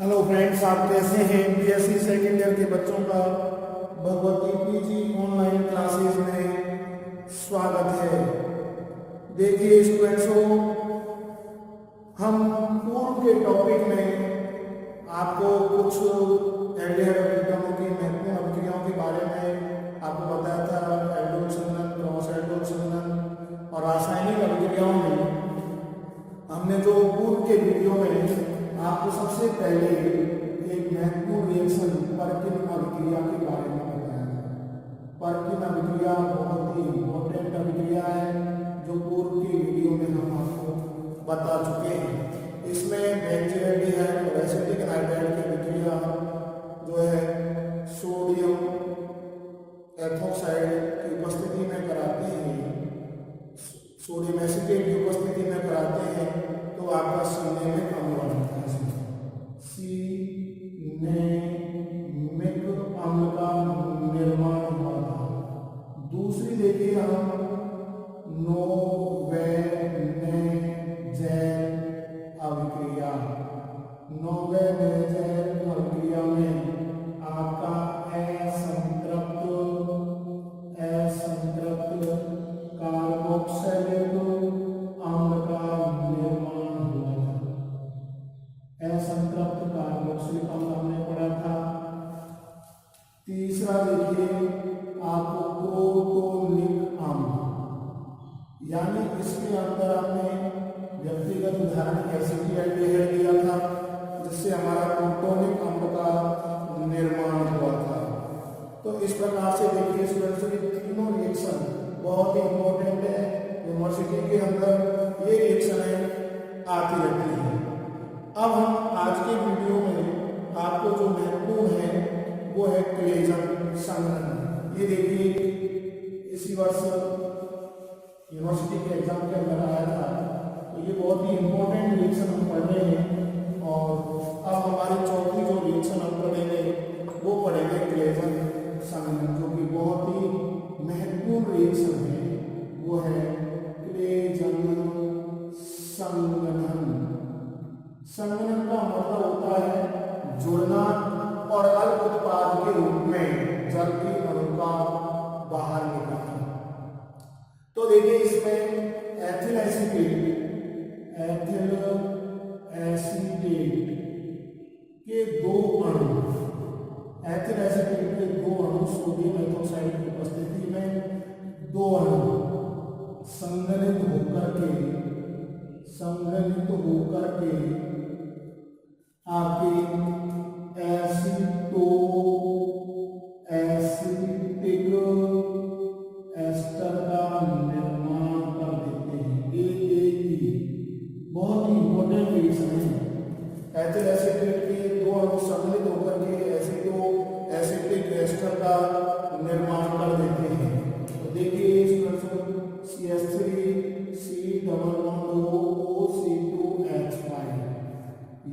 Hello friends, आप कैसे हैं? बीएससी सेकेंड ईयर के बच्चों का भगवती पीजी ऑनलाइन क्लासेस में स्वागत है। देखिए स्टूडेंट्सों, हम पूर्व के टॉपिक में आपको कुछ एल्डिहाइड कीटोनों की महत्वपूर्ण अभिक्रियाओं के बारे में आपको बताया था। एल्डोल संघनन, क्रॉस एल्डोल संघनन और रासायनिक अभिक्रियाओं में हमने जो पूर्व के वीडियो में आपको सबसे पहले एक महत्वपूर्ण रिएक्शन परकिन अभिक्रिया के बारे में बताया था। परकिन अभिक्रिया बहुत ही इंपॉर्टेंट अभिक्रिया है जो पूर्व की वीडियो में हम आपको बता चुके हैं। इसमें बेंजील्डिहाइड और एसिटिक हाइड्राइड की अभिक्रिया जो है सोडियम एथोक्साइड की उपस्थिति में कराते हैं, सोडियम एसिटेट की उपस्थिति में कराते हैं तो आपका सीने में अम्ल बनता है। सीनेमिक अम्ल का निर्माण हुआ था। दूसरी देखिए हम नोवेनेजेल अभिक्रिया। नोवेनेजेल अभिक्रिया में आपका असंतृप्त कार्बोक्सिलिक अम्ल का निर्माण हुआ था। असंतृप्त कार्बोक्सिलिक अम्ल हमने पढ़ा था। तीसरा देखिए आपको क्रोटोनिक अम्ल, यानी इसके अंदर हमने व्यक्तिगत उदाहरण एसिटिल्डिहाइड लिया था जिससे हमारा क्रोटोनिक अम्ल का निर्माण हुआ था। तो इस प्रकार से देखिए स्टूडेंट्स, तीनों रिएक्शन बहुत ही इंपॉर्टेंट है। यूनिवर्सिटी के अंदर ये रिएक्शनें आती रहती हैं। अब हम आज के वीडियो में आपको जो महत्वपूर्ण है वो है क्लेजन संघनन। ये देखिए इसी वर्ष यूनिवर्सिटी के एग्जाम के अंदर आया था, तो ये बहुत ही इंपॉर्टेंट रिएक्शन हम पढ़ रहे हैं। और अब हमारी चौथी जो रिएक्शन हम पढ़ेंगे वो पढ़ेंगे क्लेजन संघनन, जो कि बहुत ही महत्वपूर्ण रिएक्शन है। वो है क्लेजन संघनन। संघनन का मतलब होता है जुड़ना और अल्प उत्पाद के रूप में जल की अणु का बाहर निकलना। तो देखिए इसमें एथिल एसीटेट के दो अणु सोडियम एथोक्साइड की उपस्थिति में दो अणु संघनित होकर के आपके एसिटिक एस्टर का निर्माण कर देते हैं। AAE बहुत ही इंपॉर्टेंट रिएक्शन है। एथिल एसीटेट के दो अणु संघनित होकर के एसिटिक एस्टर का निर्माण कर देते हैं। तो देखिए CH3 C++OC2H5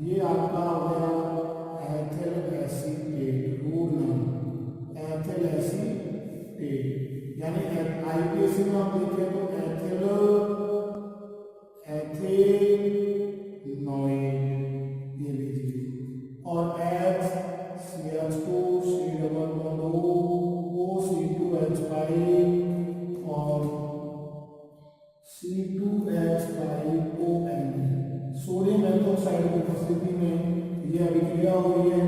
ये आपका हो गया एथिल एसीटेट। एथिल एसीटेट यानी आईपीएसी में आप देखें तो एथेनॉइड ये लीजिए, और CH2 C++OC2H5 और C2H5ON सोडियम एथोक्साइड की उपस्थिति में यह अभिक्रिया हो रही है।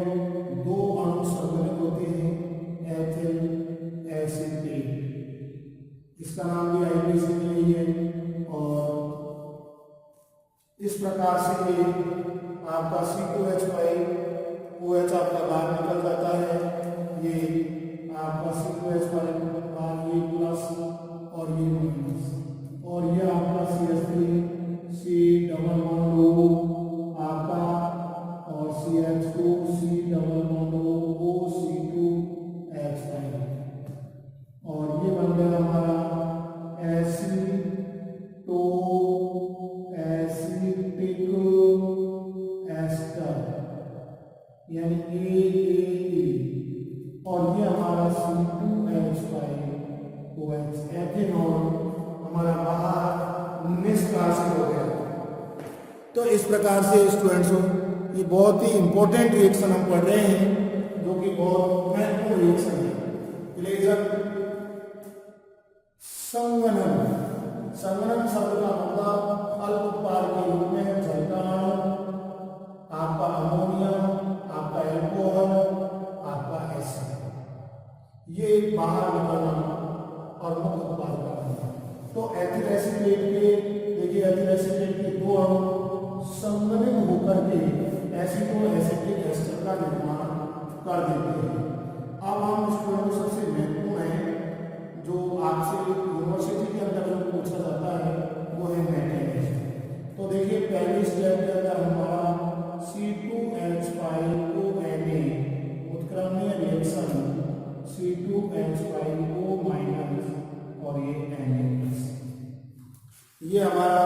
दो अणु संघनित होते हैं एथिल एसीटेट, इसका नाम भी आईपीसी में ही है। और इस प्रकार से ये आपका C2H5OH आपका बाहर निकल जाता है। ये आपका C2H5 ये प्लस और ये माइनस, और ये आपका CH3 C++O आपका और CH2 C++OC2H5 और ये बन गया हमारा एसिटिक एस्टर यानी AAE, और ये हमारा C2H5OH एथेनॉल हमारा बाहर निष्कासित हो गया। तो इस प्रकार से स्टूडेंट्स ये बहुत ही इंपॉर्टेंट रिएक्शन हम पढ़ रहे हैं, जो कि बहुत महत्वपूर्ण रिएक्शन है। प्लेजर संघनन, संघनन शब्द का मतलब अल्प उत्पाद के रूप में जल का अणु, आपका अमोनियम, आपका एल्कोहल, आपका एसिड, ये बाहर निकलना और मुक्त उत्पाद करना। तो एथिल एसिटेट के देखिए, एथिल एसिटेट के दो अणु संघनित होकर के एसिटो एसिटिक एस्टर का निर्माण कर देते हैं। अब हम स्टूडेंट सबसे महत्वपूर्ण है जो आपसे यूनिवर्सिटी के अंदर जो पूछा जाता है वो है मैकेनिज्म। तो देखिए पहली स्टेप के अंदर हमारा C2H5O Na उत्क्रमणीय रिएक्शन C2H5O- और ये Na, ये हमारा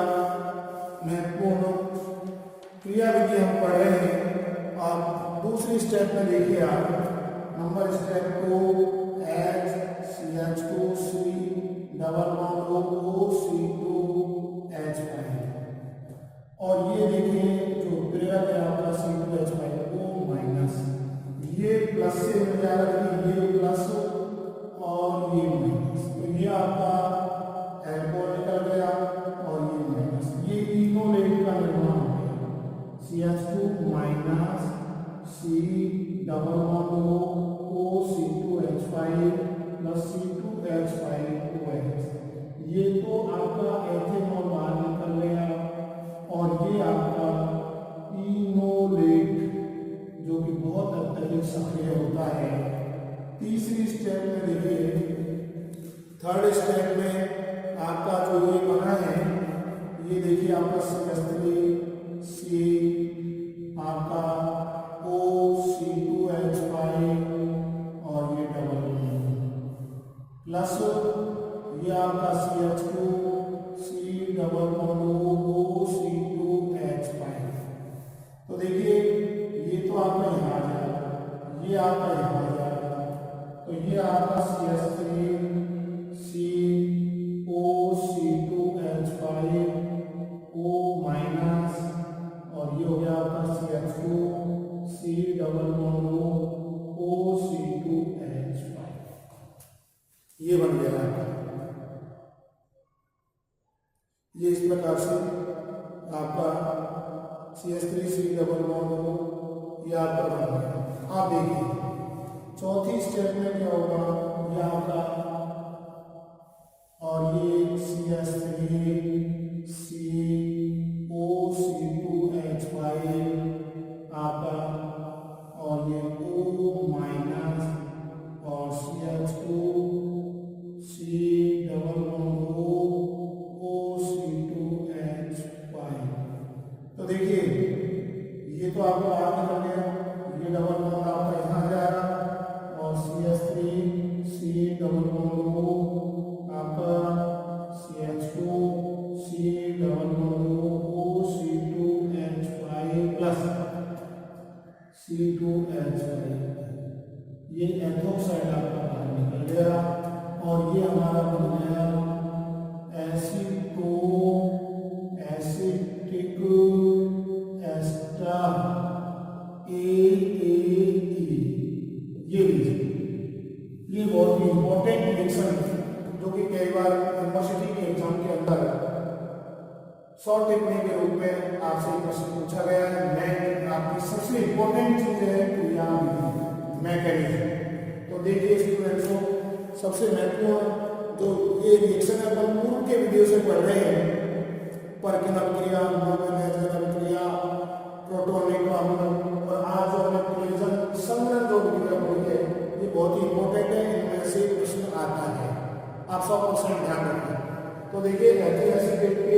महत्वपूर्ण क्रियाविधि हम पढ़ रहे हैं। और दूसरी स्टेप में देखिए आप नंबर स्टेप को CH2C double bond O C2H5, और ये देखिए जो प्रेरक है आपका C2H5O-, ये प्लस से मिल जाएगा, ये प्लस और ये माइनस, तो ये आपका एल्कोहल निकल गया और ये माइनस, ये इनोलेट का निर्माण हो गया CH2- C double bond O C2H5 plus C2H5OH, ये तो आपका एथेनॉल बाहर निकल गया और ये आपका इनोलेट जो कि बहुत अत्यधिक सक्रिय होता है। तीसरी स्टेप में देखिए, थर्ड स्टेप में आपका जो ये बना है, ये देखिए आपका C आपका O C2H5 और ये डबल प्लस ये आपका CH2C डबल O C2H5। तो देखिए ये तो आपका यहाँ आ जाएगा, ये आपका यहाँ आ जाएगा, तो ये आपका CH3C O C2H5O- और ये हो गया आपका CH2C डबल O C2H5, ये बन गया आपका। ये इस प्रकार से आपका CH3C डबल बॉन्ड ये आपका बन गया। आप देखिए चौथी स्टेप में क्या होगा, ये आपका और ये CH3CO C2H5 आपका और ये O- और CH2C double bond O C2H5। तो देखिए ये तो आपको बाहर निकल गया, ये डबल बॉन्ड आपका यहाँ आ जाएगा और CH3C डबल बॉन्ड O आपका CH2C double bond O C2H5 plus C2H5, ये एथोक्साइड आपका बाहर निकल गया और ये हमारा बन गया एसिटो एसिटिक एस्टर AAE। ये बहुत ही इंपॉर्टेंट रिएक्शन जो कि कई बार यूनिवर्सिटी के एग्जाम के अंदर शॉर्ट टेक्निक के रूप में आपसे प्रश्न पूछा गया है। मैं आपकी सबसे इंपॉर्टेंट चीज है क्रियाविधि, मैकेनिज्म। तो देखिए स्टूडेंट्सों, सबसे महत्वपूर्ण जो ये रिएक्शन है अपन पूर्व के वीडियो से पढ़ रहे हैं, परकिनल क्रिया, नॉर्मल क्रिया, प्रोटोनिक और आज जो हमने प्लेजर संघनन जो क्रिया पढ़ी है, ये बहुत ही इंपॉर्टेंट है, इनमें से प्रश्न आता है, आप 100% ध्यान रखें। तो देखिए एथिल एसिटेट के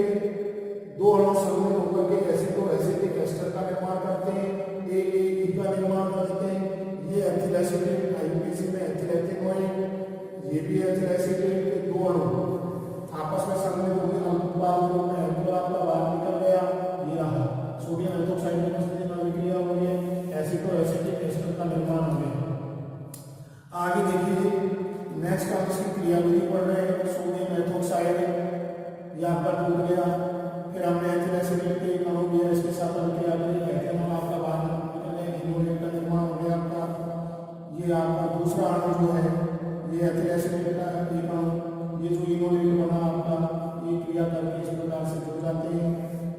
दो अणु संघनित होकर के एसिटो एसिटिक एस्टर का निर्माण करते हैं, AAE का निर्माण करते हैं। ये एथिल एसिटेट IUPAC में एथिल एथेनॉइड, ये भी एथिल एसिटेट के दो अणु आपस में संघनित होकर अल्कोहल रूप में एल्कोहल आपका बाहर निकल गया, ये रहा सोडियम एथोक्साइड की उपस्थिति में अभिक्रिया हो रही है, एसिटो एसिटिक एस्टर का निर्माण हो गया। आगे देखिए नेक्स्ट हम इसकी क्रियाविधि पढ़ रहे हैं। सोडियम एथोक्साइड ये आपका टूट गया, फिर हमने एथिल एसिटेट के अणु लिया, इसके साथ अभिक्रिया करी, एथेनॉल आपका बाहर एथिल एसिड का ये जो इनोलेट बना आपका, ये क्रिया करके इस प्रकार से जुड़ जाते हैं।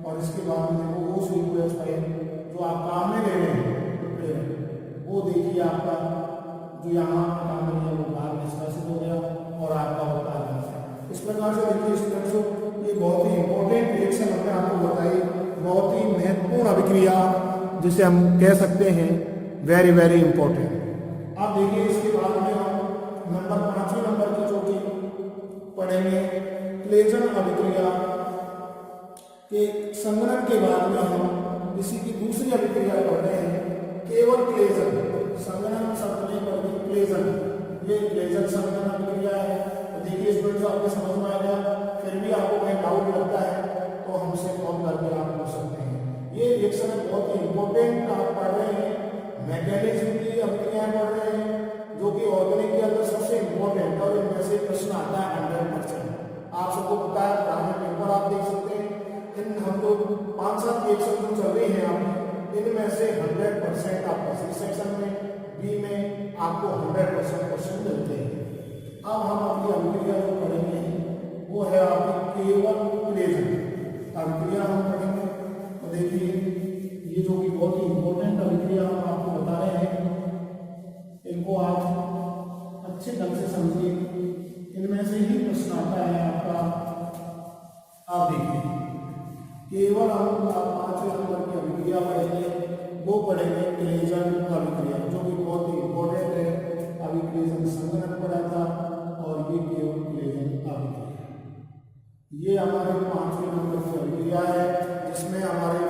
और इसके बाद में देखो वो CO2H5 जो आप काम में ले रहे हैं, वो देखिए आपका जो यहाँ काम में है वो बाहर निष्कासित हो गया और आपका उत्पाद बन गया। इस प्रकार से देखिए स्टूडेंट्स, ये बहुत ही इंपॉर्टेंट रिएक्शन हमने आपको बताई, बहुत ही महत्वपूर्ण अभिक्रिया जिसे हम कह सकते हैं वेरी वेरी इंपॉर्टेंट। आप देखिए इसके बाद में हम नंबर 5वें नंबर की जो कि पढ़ेंगे क्लेजन अभिक्रिया के संगणन के बाद में हम इसी की दूसरी अभिक्रिया पढ़ रहे हैं, केवल क्लेजन, संगणन शब्द नहीं पढ़ते, क्लेजन, ये क्लेजन संगणन अभिक्रिया है। तो देखिए स्टूडेंट्स आपको समझ में आएगा, फिर भी आपको कहीं डाउट लगता है तो हमसे कॉल करके आप पूछ सकते हैं। ये रिएक्शन बहुत ही इंपॉर्टेंट आप पढ़ रहे हैं, मैकेनिज्म की अभिक्रियाएं पढ़ रहे हैं जो कि ऑर्गेनिक के अंदर सबसे इंपॉर्टेंट, और इनमें से प्रश्न आता है 100%। आप सबको पता है, पुराने पेपर आप देख सकते हैं, इन हम जो 5-7 रिएक्शन जो चल रही हैं आपकी, इनमें से 100% आपका सी सेक्शन में, बी में आपको 100% क्वेश्चन मिलते हैं। अब हम अपनी अभिक्रिया जो पढ़ेंगे वो है आपकी केवल क्लेजन अभिक्रिया हम पढ़ेंगे। तो देखिए ये जो कि बहुत ही इंपॉर्टेंट अभिक्रिया हम आपको बता रहे हैं, इनको आप अच्छे ढंग से समझिए, इनमें से ही प्रश्न आता है आपका। आप देखिए केवल हम 5वें नंबर की अभिक्रिया पढ़ेंगे, वो पढ़ेंगे क्लेजन अभिक्रिया जो कि बहुत ही इंपॉर्टेंट है। अभी क्लेजन संगणन पढ़ा था और ये केवल क्लेजन अभिक्रिया, ये हमारे 5वें नंबर की अभिक्रिया है जिसमें हमारे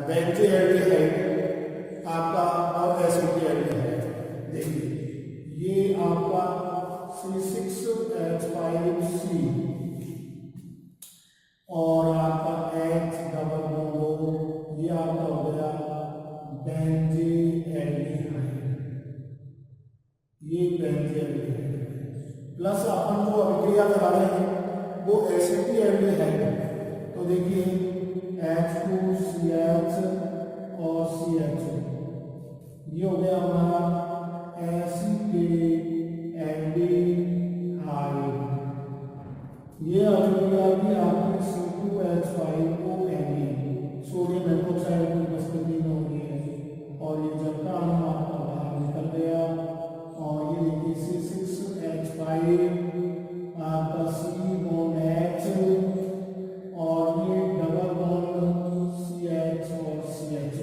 बेंजीएल्डिहाइड आपका और एसिटिल्डिहाइड, देखिए ये आपका C6H5C और आपका H डबल बॉन्ड, ये आपका हो गया बेंजीएल्डिहाइड, ये बेंजीएल्डिहाइड प्लस अपन जो अभिक्रिया करा रहे हैं वो एसिटिल्डिहाइड है। तो देखिए H2CH और CH, ये हो गया हमारा एसिटिल्डिहाइड। ये अभिक्रिया भी आपकी C2H5ONe सोडियम हाइड्रोक्साइड की उपस्थिति में होगी है, और ये जल का अणु आपका बाहर निकल गया। और ये देखिए C6H5 आपका C बॉन्ड H और ये डबल बॉन्ड CH और CH,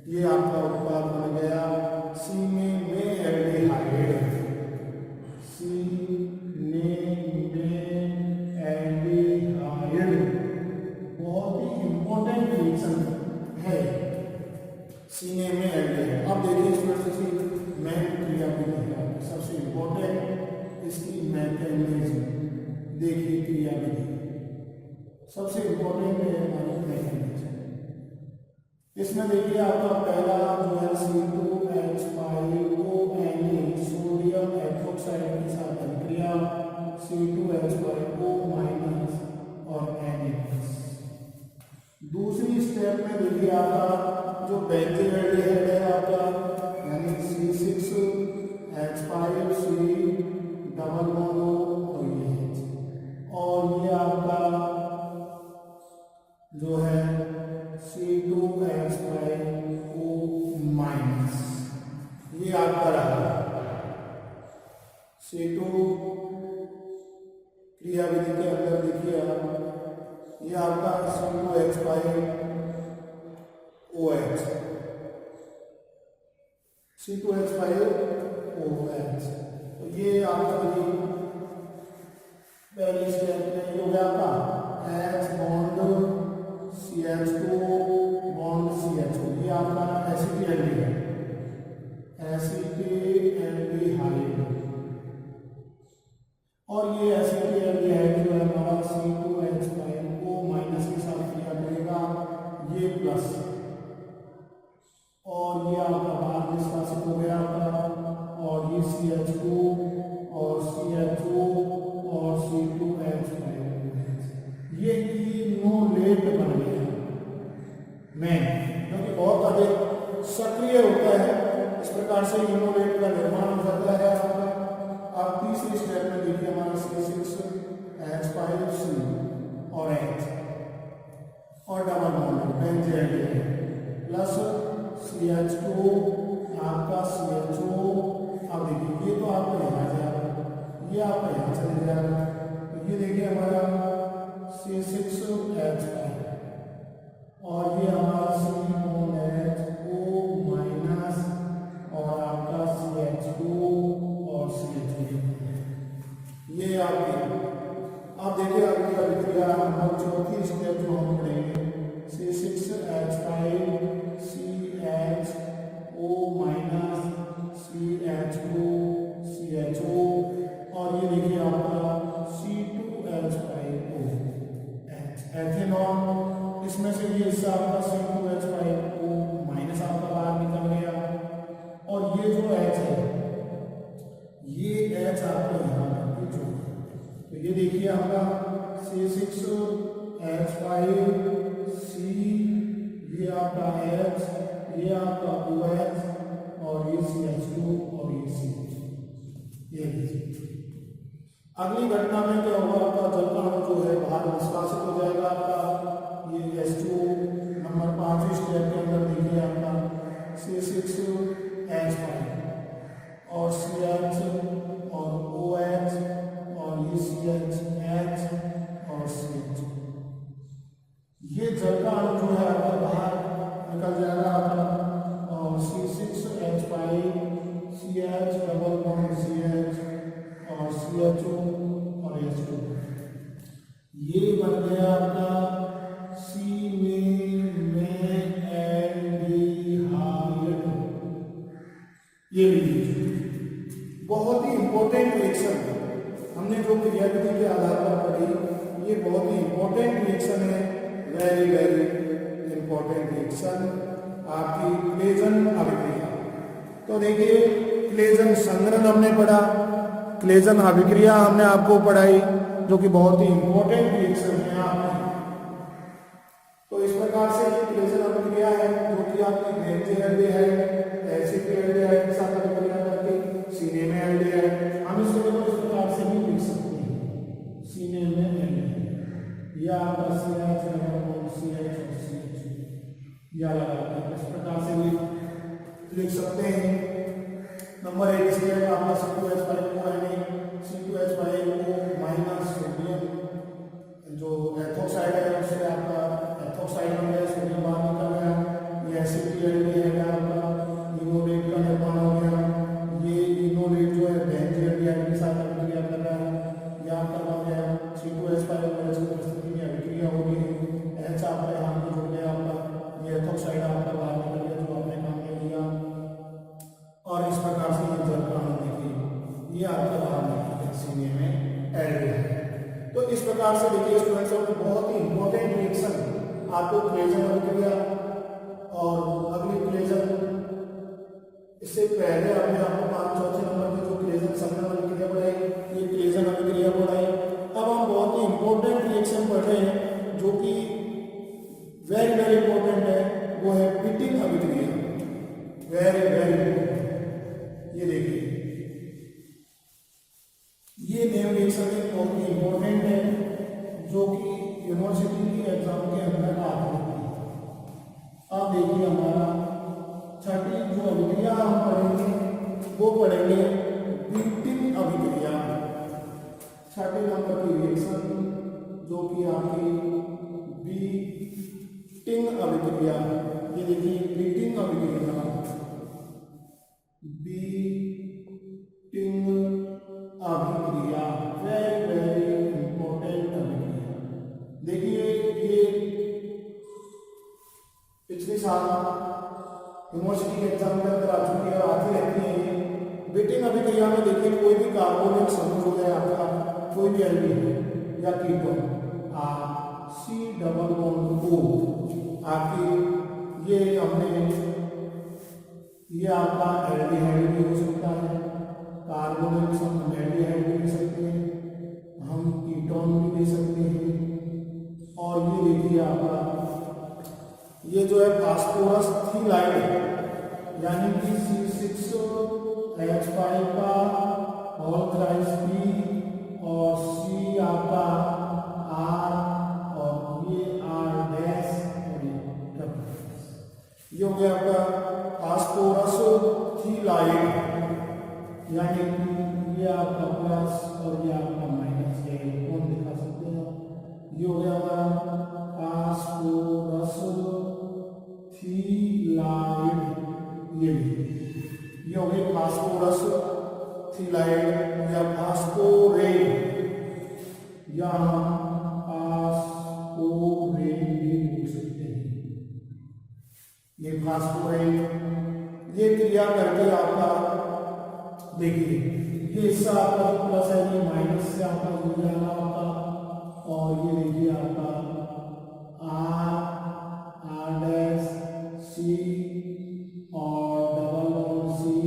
ये आपका उत्पाद बन गया C में एल्डिहाइड, C में एल्डिहाइड, बहुत ही इंपॉर्टेंट रिएक्शन है C में एल्डिहाइड। अब देखिए इसमें मेन क्रिया विधि है सबसे इंपॉर्टेंट, इसकी मैकेनिज्म देखिए, क्रिया विधि सबसे इंपॉर्टेंट है हमारी मैकेनिज्म। इसमें देखिए आपका पहला जो है C2H5ONe सोडियम हाइड्रोक्साइड के साथ अभिक्रिया C2H5O- और Na। दूसरी स्टेप में देखिए आपका जो बेंजीएल्डिहाइड है आपका, यानी C6H5C डबल बॉन्ड और ये आपका जो है C2H5O-, ये आपका रहा C2 क्रिया विधि के अंदर। देखिए आप, ये आपका C2H5OH, C2H5OH, तो ये आपका पहली स्टेप में ये हो गया आपका H bond CH2 bond CHO, ये आपका एसिटिल्डिहाइड, और ये एसिटिल्डिहाइड जो है हमारा C2H5O- के साथ क्रिया करेगा, ये प्लस, और ये आपका बाहर निष्कासित हो गया आपका, और ये CH2 और CHO और C2H5OH, ये इनोलेट बन गया में, क्योंकि बहुत अधिक सक्रिय होता है, इस प्रकार से इनोलेट का निर्माण हो जाता है आपका। इसी स्टेप में देखिए हमारा C6H5C और H और double bond benzene plus CH2 आपका CHO। अब देखिए ये तो आपका यहाँ जाएगा, ये आपका यहाँ चले जाएगा, तो ये देखिए हमारा C6H5 और ये हमारा CONHO माइनस और आपका CH2 और CH3। ये आपकी अब देखिए आपकी अभिक्रिया हम चौथी स्टेप जो हम पढ़ेंगे C6H5 CHO minus CH2 CHO और ये देखिए आपका C2H5O एथेनॉल। इसमें से ये हिस्सा आपका C2H5O माइनस आपका बाहर निकल गया और ये जो H है ये H आपको यहाँ पर जोड़, तो ये देखिए आपका C6H5C, ये आपका H, ये आपका OH और ये CH2 और ये CH। ये देखिए अगली घटना में क्या होगा, आपका जल का अणु जो है बाहर निष्कासित हो जाएगा आपका। ये H2 नंबर 5 स्टेप के अंदर देखिए आपका C6H5 और CH और OH और ये CH और CH, ये जल का अणु जो है आपका बाहर निकल जाएगा आपका और C6H5 CH double bond CH और CHO और H2, ये बन गया आपका सीमेन एल्डिहाइड। ये बहुत ही इंपॉर्टेंट रिएक्शन है, हमने जो क्रियाविधि के आधार पर पढ़ी, ये बहुत ही इंपॉर्टेंट रिएक्शन है, वेरी वेरी इंपॉर्टेंट रिएक्शन आपकी क्लेजन अभिक्रिया। तो देखिए क्लेजन संघनन हमने पढ़ा, क्लेजन अभिक्रिया हमने आपको पढ़ाई जो कि बहुत ही इंपॉर्टेंट रिएक्शन है आपकी। तो इस प्रकार से ये क्लेजन अभिक्रिया है जो कि आपकी बेंजीन एल्डिहाइड के साथ अभिक्रिया करके सीने में एल्डिहाइड, हम इसको इस प्रकार से भी लिख सकते हैं, सीने में एल्डिहाइड या आपका CH और CH या इस प्रकार से भी लिख सकते हैं। नंबर 1 स्टेप आपका C2H5O माइनस सोडियम जो एथोक्साइड है उससे आपका एथोक्साइड बन गया, सोडियम बाहर निकल गया, ये एसिटिल्डिहाइड है आपका, इनोलेट का निर्माण हो गया, ये इनोलेट जो है बेंजीन के साथ अभिक्रिया कर रहा है, यह आपका बन गया C2H5 की उपस्थिति में अभिक्रिया हो गई है, H आपका यहाँ पे जुड़ गया आपका, ये एथोक्साइड आपका बाहर निकल गया जो आपने काम में लिया और इस प्रकार से ये जल का अणु देखिए ये आपका बाहर निकल गया सीने में एल्डिहाइड। तो इस प्रकार से देखिए स्टूडेंट्स बहुत ही इंपॉर्टेंट रिएक्शन आपको क्लेजन अभिक्रिया और अगली क्लेजन, इससे पहले हमने आपको 5 नंबर की जो क्लेजन संघनन अभिक्रिया पढ़ाई, ये क्लेजन अभिक्रिया पढ़ाई। अब हम बहुत ही इंपॉर्टेंट रिएक्शन पढ़ रहे हैं जो कि वेरी वेरी इंपॉर्टेंट है, वो है पिटिंग अभिक्रिया, वेरी वेरी इंपॉर्टेंट। ये देखिए ये नेम रिएक्शन बहुत ही इंपॉर्टेंट है जो कि यूनिवर्सिटी की एग्जाम के अंदर आती है। अब देखिए हमारा छठी जो अभिक्रिया हम पढ़ेंगे वो पढ़ेंगे पिटिंग अभिक्रिया, छठे नंबर की रिएक्शन जो कि आपकी पिटिंग अभिक्रिया। ये देखिए पिटिंग अभिक्रिया, पिटिंग अभिक्रिया वेरी वेरी इंपॉर्टेंट अभिक्रिया। देखिए ये पिछले साल यूनिवर्सिटी के एग्जाम के अंदर आ चुकी है और आती रहती है। पिटिंग अभिक्रिया में देखिए कोई भी कार्बोनिक समूह हो गया आपका, कोई भी एल्डिहाइड या ketone C double bond O आपकी, ये हमने ये आपका एल्डिहाइड भी हो सकता है, कार्बोनिक समूह एल्डिहाइड भी ले सकते हैं, हम कीटोन भी ले सकते हैं। और ये देखिए आपका ये जो है फास्फोरस थीलाइड यानी कि C6H5 का होल थ्राइस प्लस और ये आपका माइनस, ये कौन दिखा सकते हैं। ये हो गया हमारा फास्फोरस थीलाइड, ये हो गई फास्फोरस थीलाइड या फास्फोरेट या फास्फोरेट भी बोल सकते हैं। ये फास्फोरेट, ये क्रिया करके आपका देखिए ये हिस्सा आपका जो प्लस है ये माइनस से आपका जुड़ जाएगा आपका, और ये देखिए आपका आर डैश सी और डबल बॉन्ड सी,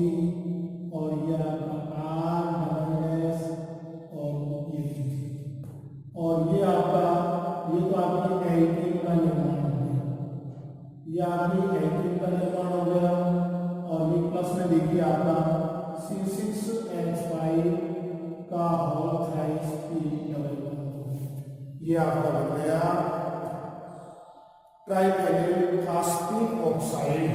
और ये आपका आर डबल डैश और ये आपका, ये तो आपकी एल्कीन का निर्माण हो गया, ये आपकी एल्कीन का निर्माण हो गया। और ये प्लस में देखिए आपका C6H5 का whole thrice P double bond, ये आपका बन गया ट्राइफेनिल फास्फिक ऑक्साइड,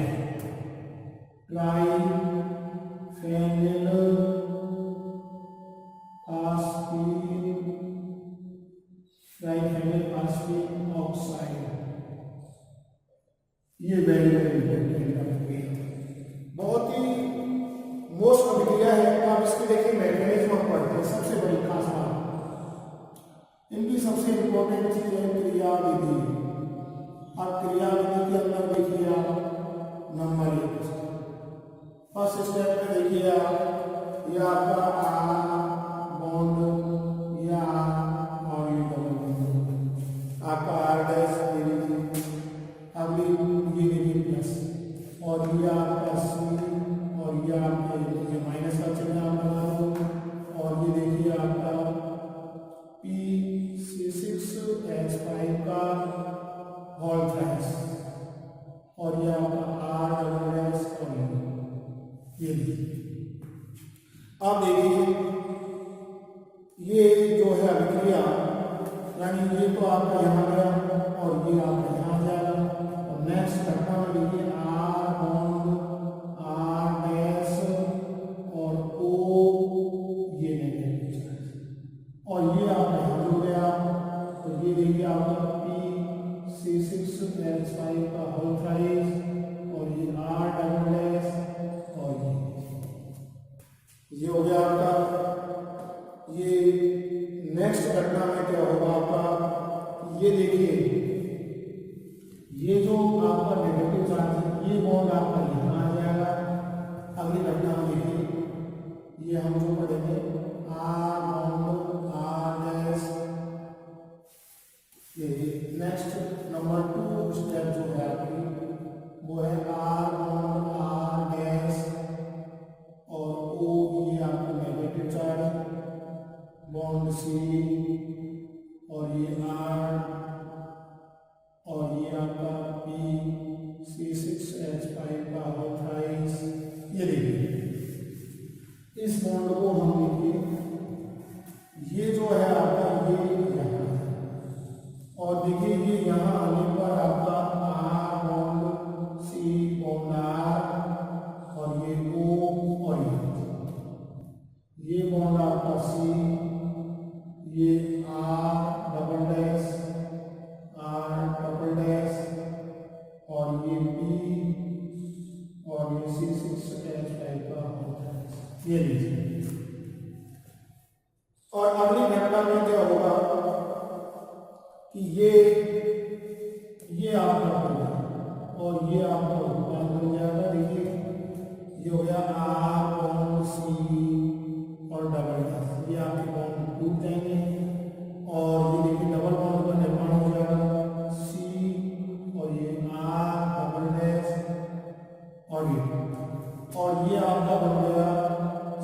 ट्राइफेनिल फास्फिक ऑक्साइड, ये वेरी वेरी इंपॉर्टेंट, बहुत ही मोस्ट अभिक्रिया है। आप इसके देखिए मैकेनिज्म आप पढ़ते हैं, सबसे बड़ी खास बात इनकी सबसे इंपॉर्टेंट चीज है क्रियाविधि। आप क्रियाविधि के अंदर देखिए आप नंबर 1 फर्स्ट स्टेप में देखिए आप, ये आपका आर बॉन्ड या और ये डबल बॉन्ड आपका आर डैश, अगली ये देखिए प्लस, और ये आपका सी, और ये आपका ये माइनस का चिन्ह आप बना दो, और ये देखिए आपका C6H5 का होल थ्राइस, और ये आपका आर डबल डैश, और ये अब देखिए ये जो है अभिक्रिया, यानी ये तो आपका यहाँ गया और ये आपका यहाँ जाएगा। और नेक्स्ट घटना में देखिए आर बॉन्ड आर डैश और ओ, ये नेगेटिव, और ये आपका यहाँ हो गया। तो ये देखिए आपका C6H5 का होल थ्राइस, और ये आर डबल डैश, और ये हो गया आपका। ये नेक्स्ट घटना में क्या होगा आपका, ये देखिए ये जो आपका नेगेटिव चार्ज है ये बॉन्ड आपका यहाँ आ जाएगा। अगली घटना में देखिए ये हम जो पढ़ेंगे आर बॉन्ड आर डैश, ये नेक्स्ट नंबर 2 स्टेप जो है आपकी वो है आर बॉन्ड आर डैश और ओ, ये आपका नेगेटिव चार्ज बॉन्ड सी, और ये आर, और ये आपका C6H5 का होल थ्राइस। ये देखिए इस बॉन्ड को हम देखिए ये जो है आपका ये यहाँ, और देखिए ये यहाँ आने पर आपका R bond C bond R, और ये ओ, और ये बॉन्ड आपका सी, ये आर डबल डैश और ये बी, और ये C6H5 का होता है, ये लीजिए। और अगली घटना में क्या होगा कि ये आपका होगा और ये आपका उत्पाद बन जाएगा। देखिए ये हो गया आर बॉन्ड सी और डबल डैश, ये आपके बॉन्ड टूट जाएंगे, और ये देखिए डबल बॉन्ड का निर्माण हो जाएगा सी, और ये आर डबल डैश, और ये आपका बन गया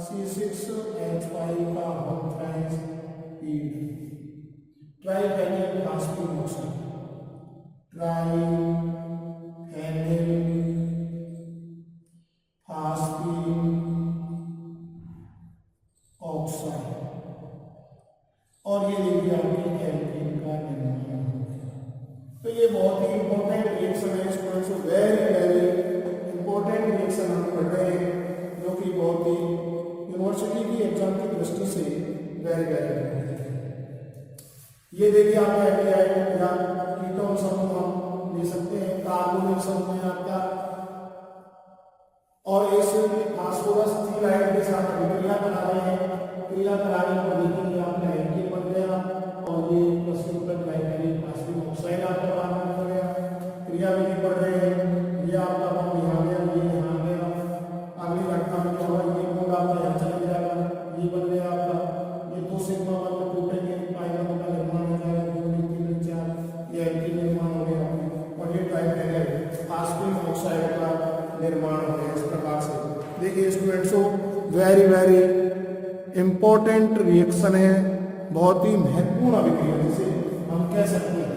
C6H5 का whole thrice P, triphenyl फास्फिक oxide, triphenyl फास्फिक oxide, और ये देखिए आपकी एल्कीन का निर्माण हो गया। तो ये बहुत ही इंपॉर्टेंट रिएक्शन है students, very very important reaction हम पढ़ रहे हैं, जो कि बहुत ही यूनिवर्सिटी की एग्जाम की दृष्टि से वेरी वेरी। ये देखिए आपका एल्डिहाइड या कीटोन समूह हम ले सकते हैं, कार्बोनिल समूह है आपका, और इस फास्फोरस थीलाइड के साथ अभिक्रिया करा रहे हैं। क्रिया कराने पर देखिए आपका एल्कीन बन गया और ये प्लस ट्राइमेरिक फास्फिक ऑक्साइड आपका बाहर निकल गया। क्रिया विधि पढ़ रहे हैं, ये आपका बॉन्ड यहाँ गया, ये यहाँ गया। अगली घटना में क्या होगा, ये बॉन्ड आपका यहाँ चला जाएगा, ये बन गया आपका, ये दो सिग्मा बॉन्ड टूटेंगे, पाई बॉन्ड का निर्माण हो जाएगा, 2 3 4, ये एल्कीन निर्माण हो गया और ये ट्राइमेरिक फास्फिक ऑक्साइड का निर्माण हो गया। इस प्रकार से देखिए स्टूडेंट्सों, वेरी वेरी इंपॉर्टेंट रिएक्शन है, बहुत ही महत्वपूर्ण अभिक्रिया जिसे हम कह सकते हैं।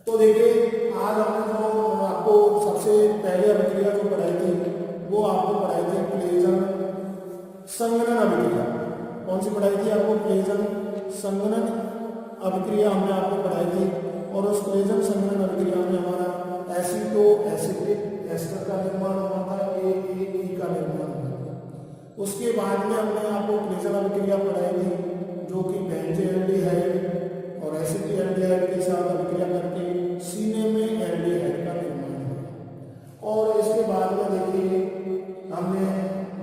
तो देखिए आज हमने जो आपको सबसे पहले अभिक्रिया जो पढ़ाई थी वो आपको पढ़ाई थी क्लेजन संघनन अभिक्रिया। कौन सी पढ़ाई थी आपको? क्लेजन संघनन अभिक्रिया हमने आपको पढ़ाई थी। और उस क्लेजन संघनन अभिक्रिया में हमारा एसिटो एसिटिक एस्टर का निर्माण हुआ था, AAE का निर्माण हुआ था। उसके बाद में हमने आपको क्लेजन अभिक्रिया पढ़ाई थी जो कि बेंजोएल्डिहाइड और एसिटिल्डिहाइड के साथ अभिक्रिया करके सीने में एल्डिहाइड का निर्माण हुआ। और इसके बाद में देखिए हमने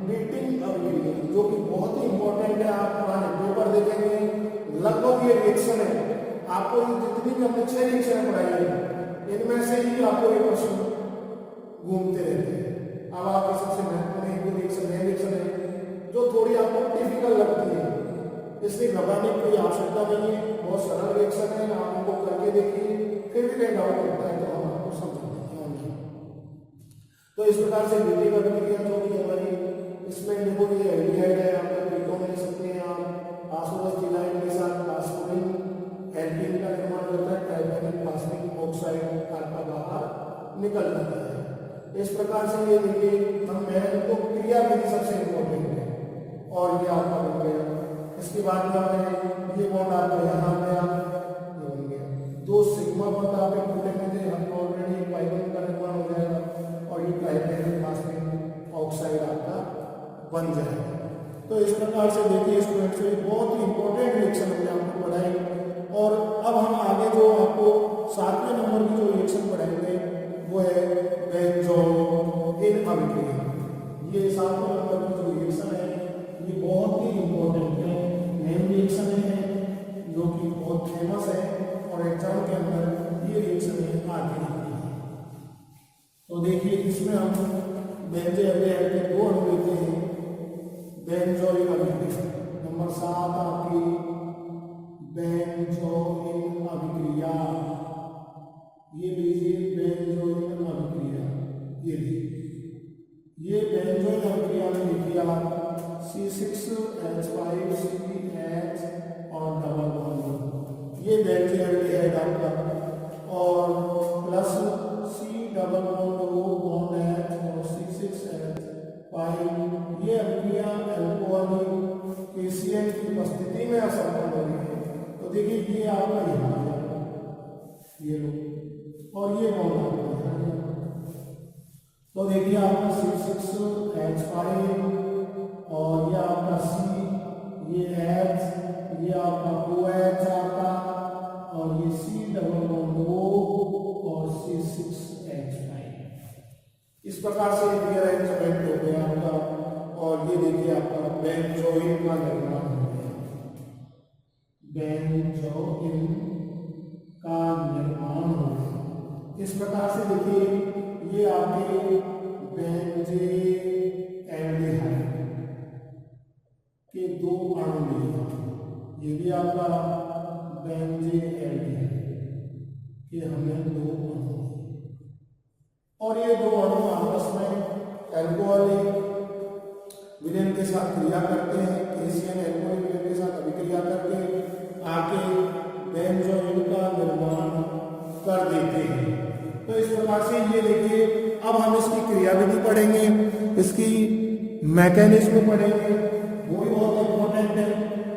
मीटिंग अभिक्रिया जो कि बहुत ही इंपॉर्टेंट है, आप पुराने पेपर देखेंगे लगभग ये रिएक्शन है, आपको जितनी भी हमने 6 रिएक्शन पढ़ाई है इनमें से ही आपको ये प्रश्न घूमते रहते हैं। अब आपके सबसे महत्वपूर्ण एक रिएक्शन है जो थोड़ी आपको टिपिकल लगती है, इसलिए घबराने की कोई आवश्यकता नहीं है, बहुत सरल रिएक्शन है, आप उनको करके देखिए, फिर भी कहीं डाउट होता है तो हम आपको समझा देते हैं। तो इस प्रकार से मीटिंग अभिक्रिया जो भी हमारी, इसमें देखो ये एल्डिहाइड है, आपका कीटोन ले सकते हैं आप, फास्फोरस थीलाइड के साथ फास्फोरिन एल्कीन का निर्माण होता है, ट्राइमेरिक फास्फिक ऑक्साइड आपका बाहर निकल जाता है। इस प्रकार से ये देखिए हम तो क्रिया विधि सबसे इम्पोर्टेंट है और ये आपका बन गया। इसके बाद में हमने ये बॉन्ड आपका यहाँ गया, ये बन गया, 2 सिग्मा बॉन्ड आपके टूटे में थे, हम ऑलरेडी पाई बॉन्ड का निर्माण हो जाएगा और ये ट्राइमेरिक फास्फिक ऑक्साइड आपका बन जाएगा। तो इस प्रकार से देखिए स्टूडेंट्स, बहुत ही इंपॉर्टेंट रिएक्शन हमने आपको पढ़ाई। और अब हम आगे जो आपको 7वें नंबर की जो रिएक्शन पढ़ाएंगे वो है बेंजोइन अभिक्रिया। ये 7वें नंबर की जो रिएक्शन है ये बहुत ही इंपॉर्टेंट है, मेन रिएक्शन है जो कि बहुत फेमस है और एग्जाम के अंदर ये रिएक्शन आती है। तो देखिए इसमें हम बेंजोएल्डिहाइड के 2 अणु लेते हैं, बेंजोइन अभिक्रिया नंबर 7 आपकी बेंजोइन अभिक्रिया, ये लीजिए बेंजोइन अभिक्रिया, ये बेंजोइन अभिक्रिया में लिखिए आप C6H5 CH और डबल बॉन्ड, ये बेंजोएल्डिहाइड आपका, और plus C double bond O bond H और C6H5, ये अभिक्रिया अल्कोहल KCl की उपस्थिति में असंपन्न हो रही है। तो देखिए ये आपका यहाँ ये लो और ये बॉन्ड आपका यहाँ, तो देखिए आपका C6H5 और ये आपका C, ये H, ये आपका OH आपका, और ये C डबल बॉन्ड O और C6H5। इस प्रकार से ये अरेंजमेंट हो गया आपका। और ये देखिए आपका बेंजोइन का निर्माण हो गया, बेंजोइन का निर्माण हो गया। इस प्रकार से देखिए ये आपके बेंजोएल्डिहाइड के 2 अणु लिए, ये भी आपका बेंजोएल्डिहाइड के हमें 2 अणु, और ये 2 अणु आपस में अल्कोहलिक विलयन के साथ क्रिया करते हैं, KCl अल्कोहलिक विलयन के साथ अभिक्रिया करके आके बेंजोइन का निर्माण कर देते हैं। तो इस प्रकार से ये देखिए, अब हम इसकी क्रिया विधि पढ़ेंगे, इसकी मैकेनिज्म पढ़ेंगे, वो भी बहुत इंपॉर्टेंट है।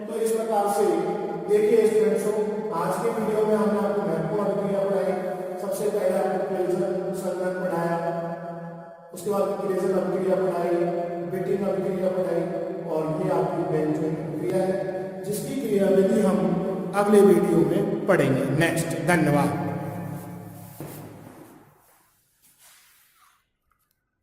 तो इस प्रकार से देखिए स्टूडेंट्सों, आज के वीडियो में हमने आपको महत्वपूर्ण अभिक्रिया पढ़ाई। सबसे पहले आपको क्लेजन संघनन पढ़ाया, उसके बाद क्लेजन अभिक्रिया पढ़ाई, बेटिंग अभिक्रिया पढ़ाई, और ये आपकी बेंजोइन अभिक्रिया है। अगले वीडियो में पढ़ेंगे नेक्स्ट। धन्यवाद।